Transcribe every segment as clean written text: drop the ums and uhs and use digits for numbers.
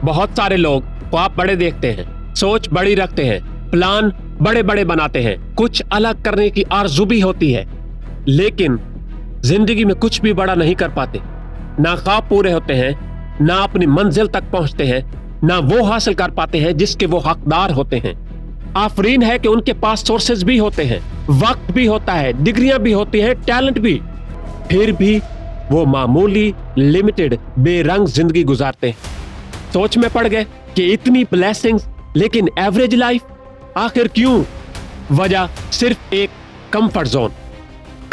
बहुत सारे लोग ख्वाब बड़े देखते हैं, सोच बड़ी रखते हैं, प्लान बड़े बड़े बनाते हैं, कुछ अलग करने की आरज़ू भी होती है, लेकिन जिंदगी में कुछ भी बड़ा नहीं कर पाते। ना ख्वाब पूरे होते हैं, ना अपनी मंजिल तक पहुंचते हैं, ना वो हासिल कर पाते हैं जिसके वो हकदार होते हैं। आफरीन है कि उनके पास सोर्सेज भी होते हैं, वक्त भी होता है, डिग्रियां भी होती हैं, टैलेंट भी, फिर भी वो मामूली लिमिटेड बेरंग जिंदगी गुजारते हैं। सोच में पड़ गए कि इतनी ब्लेसिंग्स लेकिन एवरेज लाइफ, आखिर क्यों? वजह सिर्फ एक कंफर्ट जोन।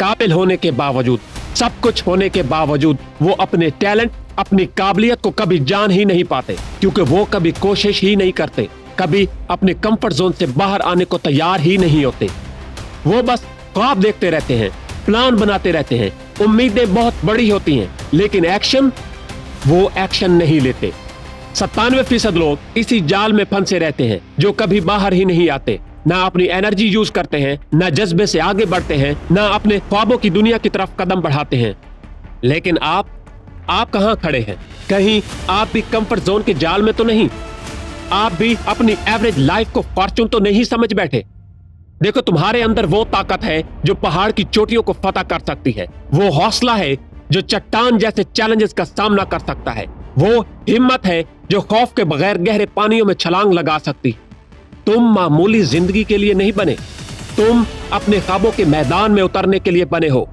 काबिल होने के बावजूद, सब कुछ होने के बावजूद वो अपने टैलेंट, अपनी काबिलियत को कभी जान ही नहीं पाते, क्योंकि वो कभी कोशिश ही नहीं करते, कभी अपने कंफर्ट जोन से बाहर आने को तैयार ही नहीं होते। वो बस ख्वाब देखते रहते हैं, प्लान बनाते रहते हैं, उम्मीदें बहुत बड़ी होती हैं, लेकिन वो एक्शन नहीं लेते। 97% लोग इसी जाल में फंसे रहते हैं जो कभी बाहर ही नहीं आते, ना अपनी एनर्जी यूज करते हैं, ना जज्बे से आगे बढ़ते हैं, ना अपने ख्वाबों की दुनिया की तरफ कदम बढ़ाते हैं। लेकिन आप कहां खड़े हैं? कहीं आप भी कंफर्ट जोन के जाल में तो नहीं? आप भी अपनी एवरेज लाइफ को फॉर्चून तो नहीं समझ बैठे? देखो, तुम्हारे अंदर वो ताकत है जो पहाड़ की चोटियों को फतह कर सकती है, वो हौसला है जो चट्टान जैसे चैलेंजेस का सामना कर सकता है, वो हिम्मत है जो खौफ के बगैर गहरे पानियों में छलांग लगा सकती। तुम मामूली जिंदगी के लिए नहीं बने, तुम अपने ख्वाबों के मैदान में उतरने के लिए बने हो,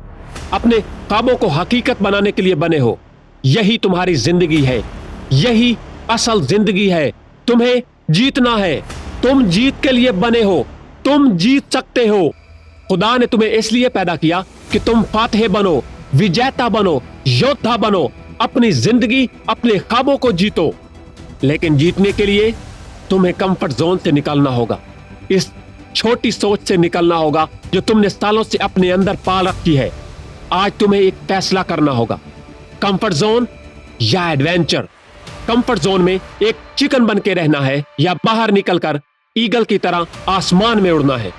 अपने ख्वाबों को हकीकत बनाने के लिए बने हो। यही तुम्हारी जिंदगी है, यही असल जिंदगी है। तुम्हें जीतना है, तुम जीत के लिए बने हो, तुम जीत सकते हो। खुदा ने तुम्हें इसलिए पैदा किया कि तुम फातिह बनो, विजेता बनो, योद्धा बनो, अपनी जिंदगी, अपने ख्वाबों को जीतो। लेकिन जीतने के लिए तुम्हें कंफर्ट जोन से निकलना होगा, इस छोटी सोच से निकलना होगा जो तुमने सालों से अपने अंदर पाल रखी है। आज तुम्हें एक फैसला करना होगा, कंफर्ट जोन या एडवेंचर। कंफर्ट जोन में एक चिकन बन के रहना है या बाहर निकलकर ईगल की तरह आसमान में उड़ना है।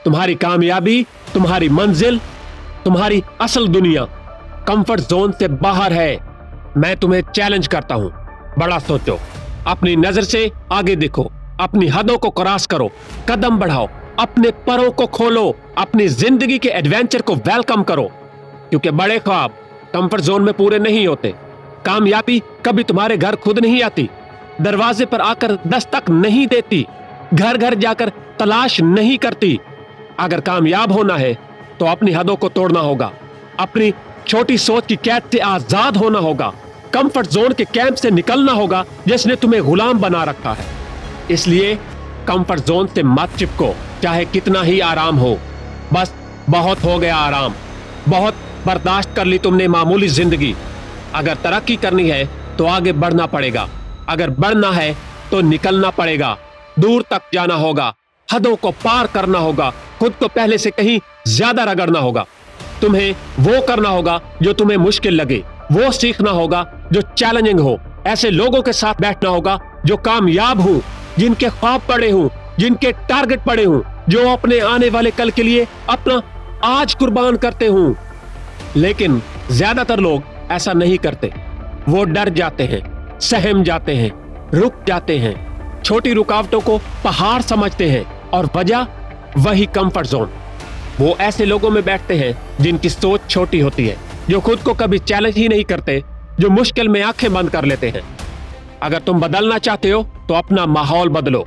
तुम्हारी कामयाबी, तुम्हारी मंजिल, तुम्हारी असल दुनिया कंफर्ट जोन से बाहर है। मैं तुम्हें चैलेंज करता हूं, बड़ा सोचो, अपनी नजर से आगे देखो, अपनी हदों को क्रॉस करो, कदम बढ़ाओ, अपने परों को खोलो, अपनी जिंदगी के एडवेंचर को वेलकम करो, क्योंकि बड़े ख्वाब कंफर्ट जोन में पूरे नहीं होते। कामयाबी कभी तुम्हारे घर खुद नहीं आती, दरवाजे पर आकर दस्तक नहीं देती, घर घर जाकर तलाश नहीं करती। अगर कामयाब होना है तो अपनी हदों को तोड़ना होगा, अपनी छोटी सोच की कैद से आजाद होना होगा, कंफर्ट जोन के कैंप से निकलना होगा जिसने तुम्हें गुलाम बना रखा है। इसलिए कंफर्ट जोन से मत चिपको, चाहे कितना ही आराम हो। बस बहुत हो गया आराम, बहुत बर्दाश्त कर ली तुमने मामूली जिंदगी। अगर तरक्की करनी है तो आगे बढ़ना पड़ेगा, अगर बढ़ना है तो निकलना पड़ेगा, दूर तक जाना होगा, हदों को पार करना होगा, खुद को पहले से कहीं ज्यादा रगड़ना होगा। तुम्हें वो करना होगा जो तुम्हें मुश्किल लगे, वो सीखना होगा जो चैलेंजिंग हो, ऐसे लोगों के साथ बैठना होगा जो कामयाब हो, जिनके ख्वाब पड़े हों, जिनके टारगेट पड़े हों, जो अपने आने वाले कल के लिए अपना आज कुर्बान करते हों। लेकिन ज्यादातर लोग ऐसा नहीं करते, वो डर जाते हैं, सहम जाते हैं, रुक जाते हैं, छोटी रुकावटों को पहाड़ समझते हैं, और वजह वही कंफर्ट जोन। वो ऐसे लोगों में बैठते हैं जिनकी सोच छोटी होती है, जो खुद को कभी चैलेंज ही नहीं करते, जो मुश्किल में आंखें बंद कर लेते हैं। अगर तुम बदलना चाहते हो तो अपना माहौल बदलो।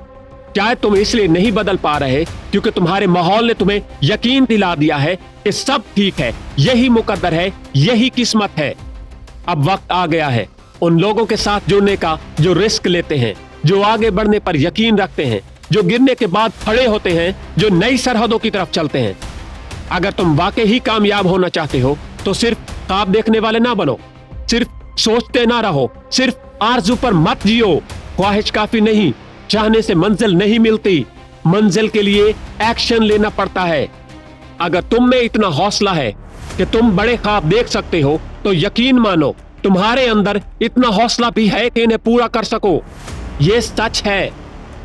चाहे तुम इसलिए नहीं बदल पा रहे क्योंकि तुम्हारे माहौल ने तुम्हें यकीन दिला दिया है कि सब ठीक है, यही मुकद्दर है, यही किस्मत है। अब वक्त आ गया है उन लोगों के साथ जुड़ने का जो रिस्क लेते हैं, जो आगे बढ़ने पर यकीन रखते हैं, जो गिरने के बाद खड़े होते हैं, जो नई सरहदों की तरफ चलते हैं। अगर तुम वाकई ही कामयाब होना चाहते हो तो सिर्फ ख्वाब देखने वाले ना बनो, सिर्फ सोचते ना रहो, सिर्फ आरज़ू पर मत जियो। ख्वाहिश काफी नहीं, चाहने से मंजिल नहीं मिलती, मंजिल के लिए एक्शन लेना पड़ता है। अगर तुम में इतना हौसला है कि तुम बड़े ख्वाब देख सकते हो तो यकीन मानो तुम्हारे अंदर इतना हौसला भी है कि इन्हें पूरा कर सको। ये सच है,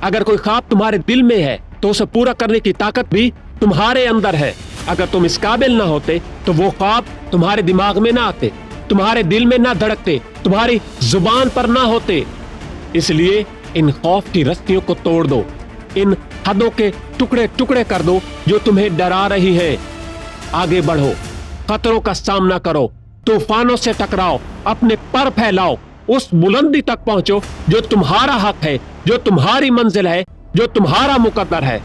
अगर कोई ख्वाब तुम्हारे दिल में है तो उसे पूरा करने की ताकत भी तुम्हारे अंदर है। अगर तुम इस काबिल ना होते तो वो ख्वाब तुम्हारे दिमाग में ना आते, तुम्हारे दिल में ना धड़कते, तुम्हारी जुबान पर ना होते। اس لیے ان خوف کی رسیوں کو توڑ دو, ان حدوں کے ٹکڑے ٹکڑے کر دو جو تمہیں ڈرا رہی ہیں. آگے بڑھو, خطروں کا سامنا کرو, طوفانوں سے ٹکراؤ, اپنے پر پھیلاؤ, اس بلندی تک پہنچو جو تمہارا حق ہے, جو تمہاری منزل ہے, جو تمہارا مقدر ہے.